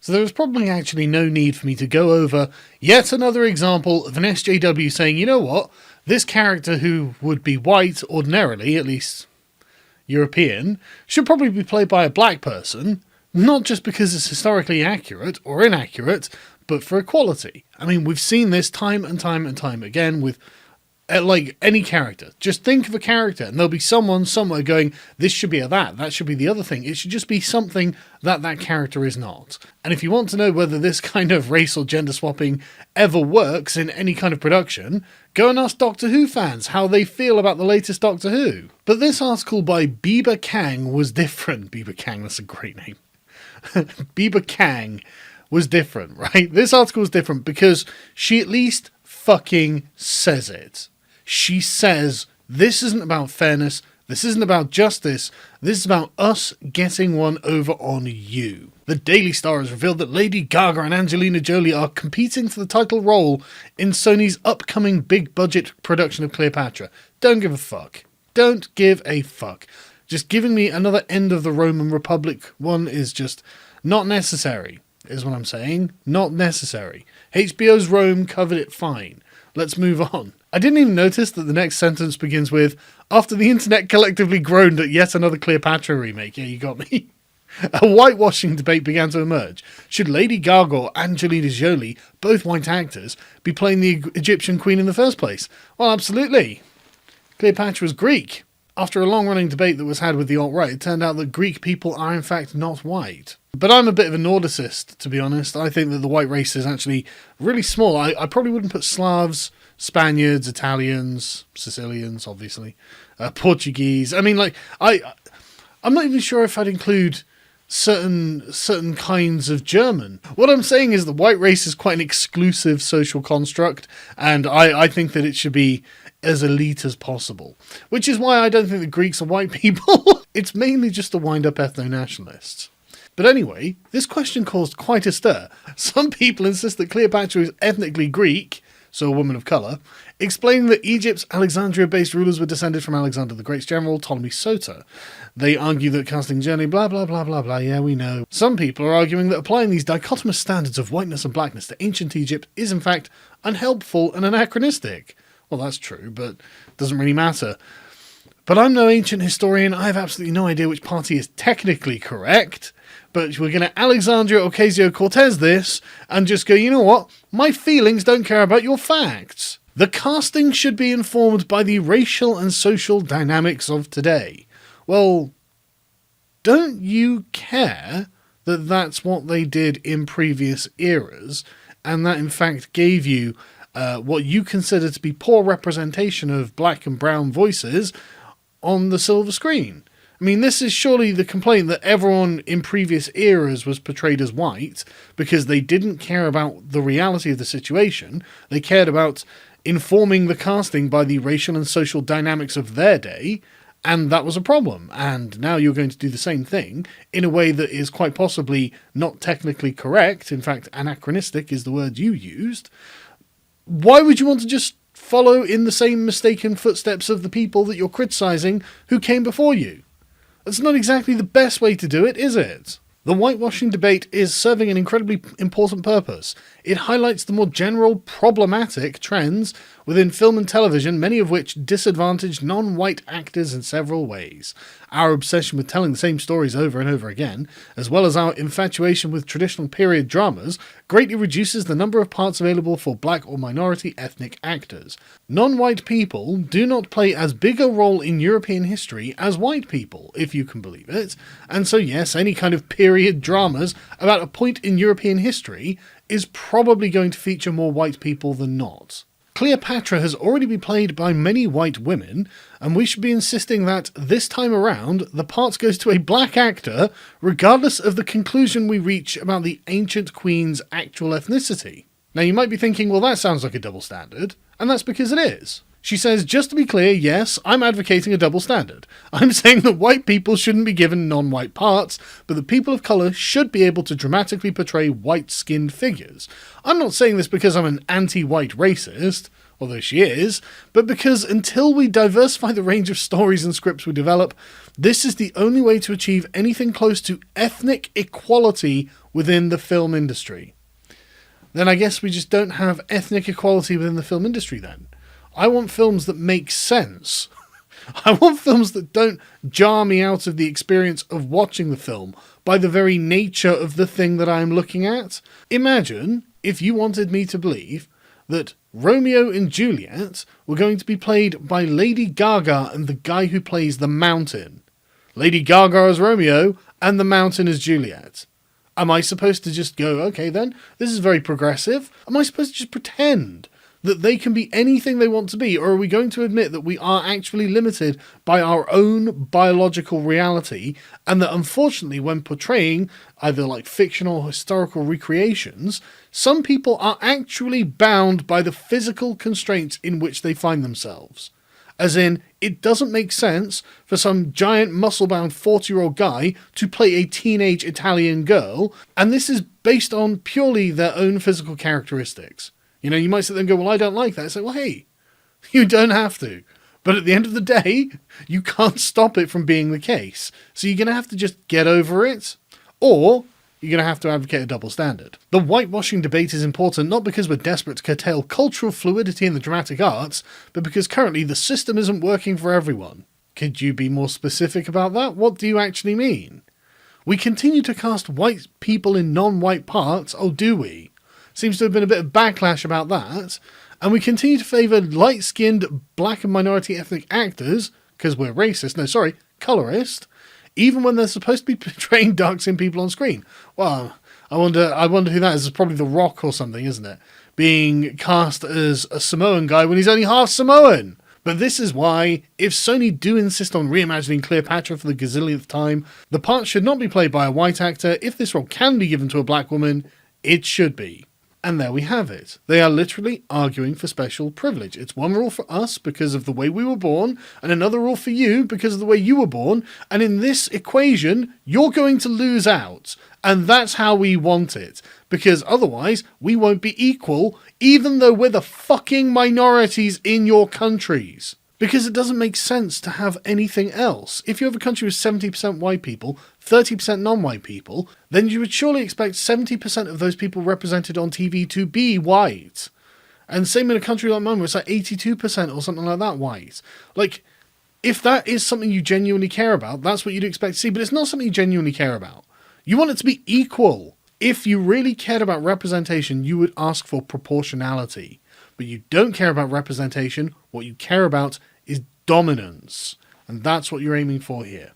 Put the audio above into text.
So there was probably actually no need for me to go over yet another example of an SJW saying, you know what, this character who would be white ordinarily, at least European, should probably be played by a black person, not just because it's historically accurate or inaccurate, but for equality. I mean, we've seen this time and time and time again with like any character. Just think of a character and there'll be someone somewhere going, this should be a that should be the other thing. It should just be something that that character is not. And if you want to know whether this kind of race or gender swapping ever works in any kind of production, go and ask Doctor Who fans how they feel about the latest Doctor Who. But this article by Biba Kang was different. Biba Kang, that's a great name. Biba Kang was different, right? This article was different because she at least fucking says it. She says, this isn't about fairness, this isn't about justice, this is about us getting one over on you. The Daily Star has revealed that Lady Gaga and Angelina Jolie are competing for the title role in Sony's upcoming big-budget production of Cleopatra. Don't give a fuck. Don't give a fuck. Just giving me another End of the Roman Republic one is just not necessary, is what I'm saying. Not necessary. HBO's Rome covered it fine. Let's move on. I didn't even notice that the next sentence begins with, after the internet collectively groaned at yet another Cleopatra remake. Yeah, you got me. A whitewashing debate began to emerge. Should Lady Gaga or Angelina Jolie, both white actors, be playing the Egyptian queen in the first place? Well, absolutely. Cleopatra was Greek. After a long-running debate that was had with the alt-right, it turned out that Greek people are in fact not white. But I'm a bit of a Nordicist, to be honest. I think that the white race is actually really small. I probably wouldn't put Slavs, Spaniards, Italians, Sicilians, obviously, Portuguese. I mean, like, I'm not even sure if I'd include certain kinds of German. What I'm saying is the white race is quite an exclusive social construct, and I think that it should be as elite as possible. Which is why I don't think the Greeks are white people. It's mainly just to wind up ethno-nationalists. But anyway, this question caused quite a stir. Some people insist that Cleopatra is ethnically Greek, so a woman of colour, explaining that Egypt's Alexandria-based rulers were descended from Alexander the Great's general, Ptolemy Soter. They argue that casting journey, blah, blah, blah, blah, blah, yeah, we know. Some people are arguing that applying these dichotomous standards of whiteness and blackness to ancient Egypt is in fact unhelpful and anachronistic. Well, that's true, but it doesn't really matter. But I'm no ancient historian, I have absolutely no idea which party is technically correct, but we're going to Alexandria Ocasio-Cortez this and just go, you know what? My feelings don't care about your facts. The casting should be informed by the racial and social dynamics of today. Well, don't you care that that's what they did in previous eras, and that in fact gave you what you consider to be poor representation of black and brown voices on the silver screen? I mean, this is surely the complaint that everyone in previous eras was portrayed as white because they didn't care about the reality of the situation. They cared about informing the casting by the racial and social dynamics of their day, and that was a problem. And now you're going to do the same thing in a way that is quite possibly not technically correct. In fact, anachronistic is the word you used. Why would you want to just follow in the same mistaken footsteps of the people that you're criticising who came before you? That's not exactly the best way to do it, is it? The whitewashing debate is serving an incredibly important purpose. It highlights the more general problematic trends within film and television, many of which disadvantage non-white actors in several ways. Our obsession with telling the same stories over and over again, as well as our infatuation with traditional period dramas, greatly reduces the number of parts available for black or minority ethnic actors. Non-white people do not play as big a role in European history as white people, if you can believe it, and so yes, any kind of period dramas about a point in European history is probably going to feature more white people than not. Cleopatra has already been played by many white women, and we should be insisting that, this time around, the part goes to a black actor, regardless of the conclusion we reach about the ancient queen's actual ethnicity. Now you might be thinking, well, that sounds like a double standard, and that's because it is. She says, just to be clear, yes, I'm advocating a double standard. I'm saying that white people shouldn't be given non-white parts, but that people of colour should be able to dramatically portray white-skinned figures. I'm not saying this because I'm an anti-white racist, although she is, but because until we diversify the range of stories and scripts we develop, this is the only way to achieve anything close to ethnic equality within the film industry. Then I guess we just don't have ethnic equality within the film industry then. I want films that make sense. I want films that don't jar me out of the experience of watching the film by the very nature of the thing that I'm looking at. Imagine if you wanted me to believe that Romeo and Juliet were going to be played by Lady Gaga and the guy who plays the Mountain. Lady Gaga as Romeo and the Mountain as Juliet. Am I supposed to just go, okay then, this is very progressive? Am I supposed to just pretend that they can be anything they want to be, or are we going to admit that we are actually limited by our own biological reality, and that unfortunately when portraying either like fictional or historical recreations, some people are actually bound by the physical constraints in which they find themselves? As in, it doesn't make sense for some giant muscle-bound 40-year-old guy to play a teenage Italian girl, and this is based on purely their own physical characteristics. You know, you might sit there and go, well, I don't like that. It's like, well, hey, you don't have to. But at the end of the day, you can't stop it from being the case. So you're going to have to just get over it, or you're going to have to advocate a double standard. The whitewashing debate is important not because we're desperate to curtail cultural fluidity in the dramatic arts, but because currently the system isn't working for everyone. Could you be more specific about that? What do you actually mean? We continue to cast white people in non-white parts, oh do we? Seems to have been a bit of backlash about that, and we continue to favour light-skinned black and minority ethnic actors, because we're racist, colourist, even when they're supposed to be portraying dark-skinned people on screen. Well, I wonder who that is. It's probably The Rock or something, isn't it? Being cast as a Samoan guy when he's only half Samoan. But this is why, if Sony do insist on reimagining Cleopatra for the gazillionth time, the part should not be played by a white actor. If this role can be given to a black woman, it should be. And there we have it. They are literally arguing for special privilege. It's one rule for us because of the way we were born, and another rule for you because of the way you were born, and in this equation, you're going to lose out. And that's how we want it. Because otherwise, we won't be equal, even though we're the fucking minorities in your countries. Because it doesn't make sense to have anything else. If you have a country with 70% white people, 30% non-white people, then you would surely expect 70% of those people represented on TV to be white. And same in a country like mine where it's like 82% or something like that white. Like, if that is something you genuinely care about, that's what you'd expect to see, but it's not something you genuinely care about. You want it to be equal. If you really cared about representation, you would ask for proportionality. But you don't care about representation. What you care about is dominance. And that's what you're aiming for here.